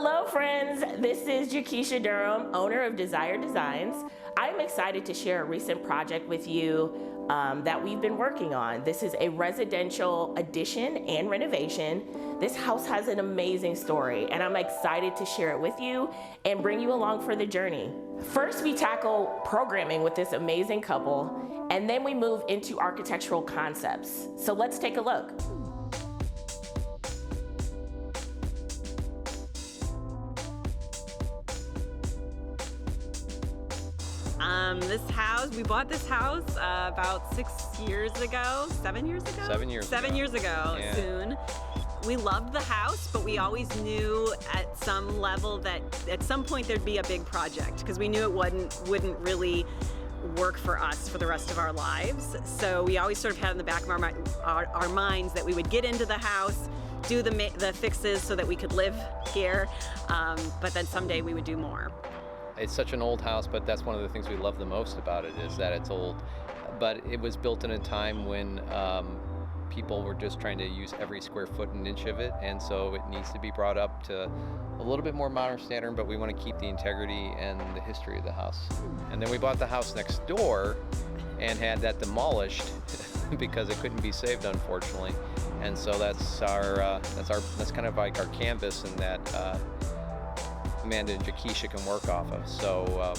Hello friends, this is Jakesha Durham, owner of Desire Designs. I'm excited to share a recent project with you that we've been working on. This is a residential addition and renovation. This house has an amazing story and I'm excited to share it with you and bring you along for the journey. First, we tackle programming with this amazing couple, and then we move into architectural concepts. So let's take a look. We bought this house about 6 years ago, 7 years ago? 7 years ago. 7 years ago, yeah. Soon. We loved the house, but we always knew at some level that at some point there'd be a big project because we knew it wouldn't really work for us for the rest of our lives. So we always sort of had in the back of our minds that we would get into the house, do the fixes so that we could live here, but then someday we would do more. It's such an old house, but that's one of the things we love the most about it is that it's old. But it was built in a time when people were just trying to use every square foot and inch of it, and so it needs to be brought up to a little bit more modern standard, but we want to keep the integrity and the history of the house. And then we bought the house next door and had that demolished because it couldn't be saved, unfortunately. And so that's kind of like our canvas, and that Amanda and Jakesha can work off of. So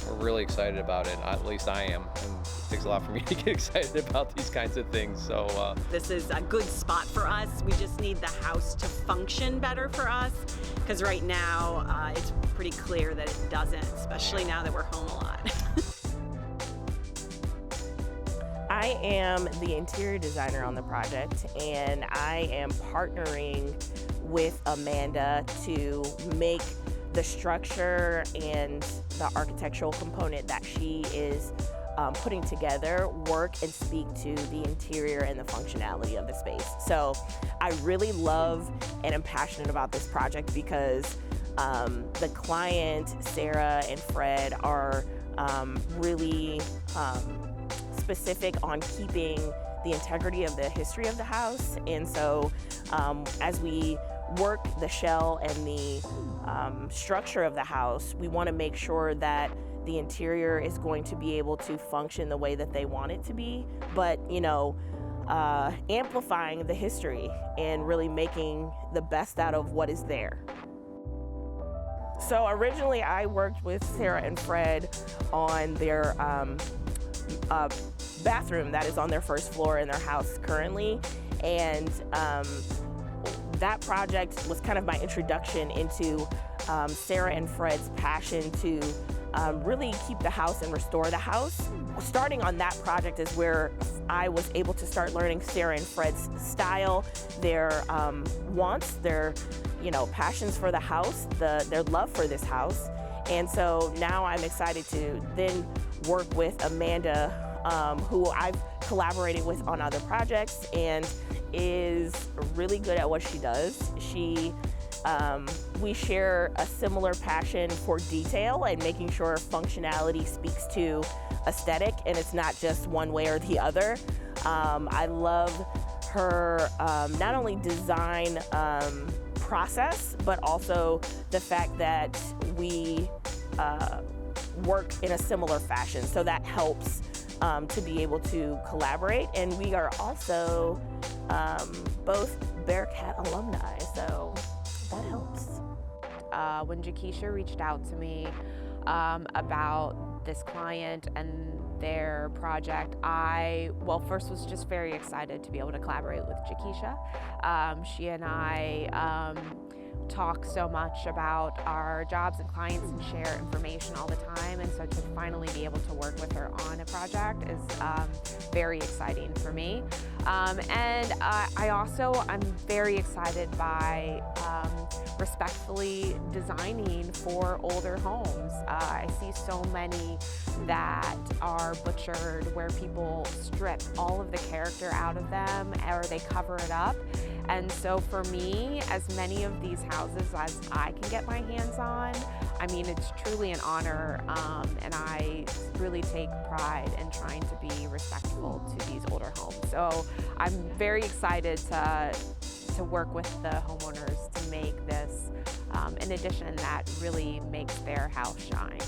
we're really excited about it. At least I am. And it takes a lot for me to get excited about these kinds of things. So this is a good spot for us. We just need the house to function better for us, because right now it's pretty clear that it doesn't, especially now that we're home a lot. I am the interior designer on the project, and I am partnering with Amanda to make the structure and the architectural component that she is putting together work and speak to the interior and the functionality of the space. So I really love and am passionate about this project because the client, Sarah and Fred, are really specific on keeping the integrity of the history of the house. And so as we work the shell and the structure of the house, we want to make sure that the interior is going to be able to function the way that they want it to be, but amplifying the history and really making the best out of what is there. So originally I worked with Sarah and Fred on their bathroom that is on their first floor in their house currently, and that project was kind of my introduction into Sarah and Fred's passion to really keep the house and restore the house. Starting on that project is where I was able to start learning Sarah and Fred's style, their wants, their passions for the house, their love for this house. And so now I'm excited to then work with Amanda, who I've collaborated with on other projects and is really good at what she does. We share a similar passion for detail and making sure functionality speaks to aesthetic and it's not just one way or the other. I love her not only design process, but also the fact that we work in a similar fashion. So that helps to be able to collaborate. And we are also both Bearcat alumni, so that helps. When Jakesha reached out to me about this client and their project, I first was just very excited to be able to collaborate with Jakesha. She and I talk so much about our jobs and clients and share information all the time, and so to finally be able to work with her on a project is very exciting for me. And I'm very excited by respectfully designing for older homes. I see so many that are butchered, where people strip all of the character out of them or they cover it up. And so for me, as many of these houses as I can get my hands on, I mean, it's truly an honor, and I really take pride in trying to be respectful to these older homes. So I'm very excited to work with the homeowners to make this in addition, that really makes their house shine.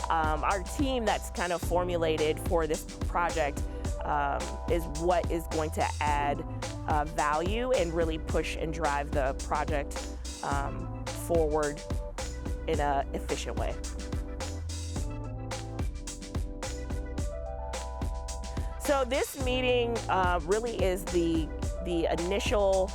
Our team that's kind of formulated for this project is what is going to add value and really push and drive the project forward in an efficient way. So this meeting really is the initial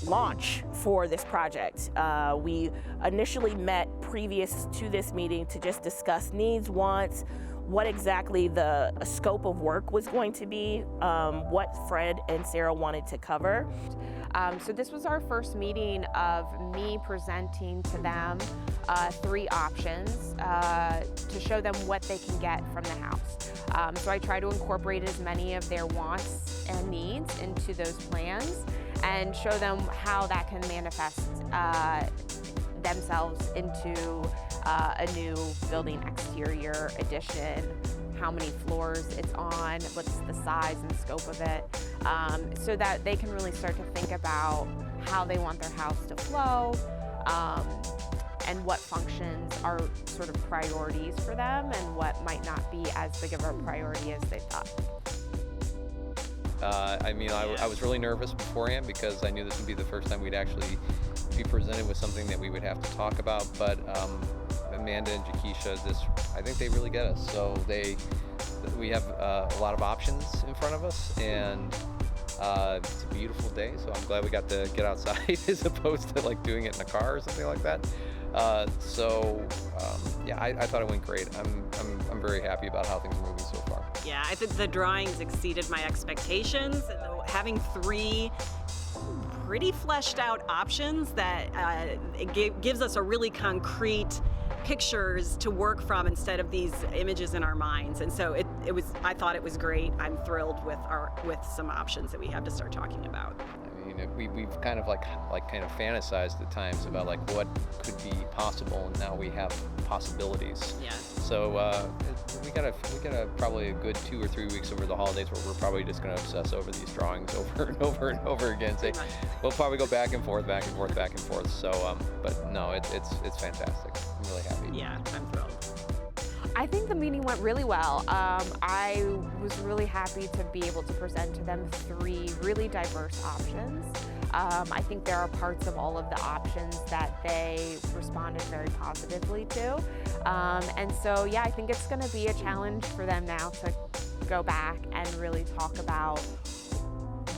launch for this project. We initially met previous to this meeting to just discuss needs, wants, what exactly the scope of work was going to be, what Fred and Sarah wanted to cover. So this was our first meeting of me presenting to them 3 options to show them what they can get from the house. So I try to incorporate as many of their wants and needs into those plans and show them how that can manifest themselves into a new building exterior addition, how many floors it's on, what's the size and scope of it, so that they can really start to think about how they want their house to flow, and what functions are sort of priorities for them and what might not be as big of a priority as they thought. I was really nervous beforehand because I knew this would be the first time we'd actually be presented with something that we would have to talk about, but Amanda and Jakisha, I think they really get us. So we have a lot of options in front of us, and it's a beautiful day, so I'm glad we got to get outside as opposed to like doing it in a car or something like that. I thought it went great. I'm very happy about how things are moving so far. Yeah, I think the drawings exceeded my expectations. And having 3 pretty fleshed out options that gives us a really concrete pictures to work from instead of these images in our minds. And so I thought it was great. I'm thrilled with some options that we have to start talking about. I mean, we've kind of like fantasized at times about like what could be possible, and now we have possibilities. Yeah. So we got probably a good 2 or 3 weeks over the holidays where we're probably just going to obsess over these drawings over and over and over again. Say, we'll probably go back and forth. So, but no, it's fantastic. I'm really happy. Yeah, I'm thrilled. I think the meeting went really well. I was really happy to be able to present to them 3 really diverse options. I think there are parts of all of the options that they responded very positively to. And so, yeah, I think it's going to be a challenge for them now to go back and really talk about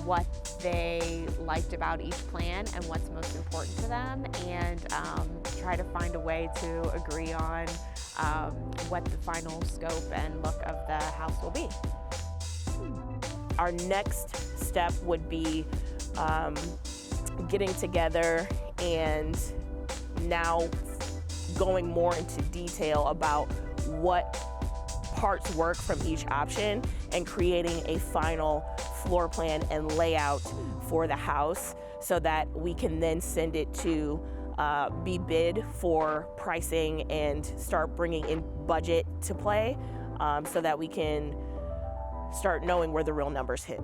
what they liked about each plan and what's most important to them, and try to find a way to agree on what the final scope and look of the house will be. Our next step would be getting together and now going more into detail about what parts work from each option and creating a final floor plan and layout for the house so that we can then send it to be bid for pricing and start bringing in budget to play, so that we can start knowing where the real numbers hit.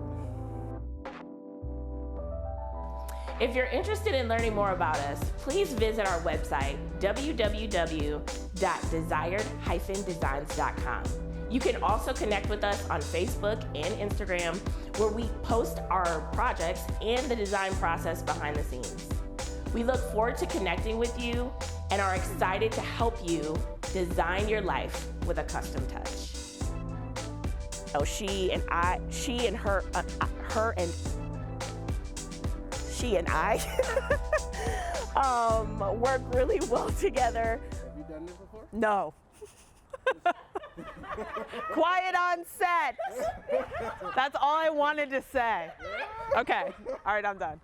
If you're interested in learning more about us, please visit our website, www.desired-designs.com. You can also connect with us on Facebook and Instagram, where we post our projects and the design process behind the scenes. We look forward to connecting with you and are excited to help you design your life with a custom touch. Oh, she and I work really well together. Have you done this before? No. Quiet on set. That's all I wanted to say. Okay. All right, I'm done.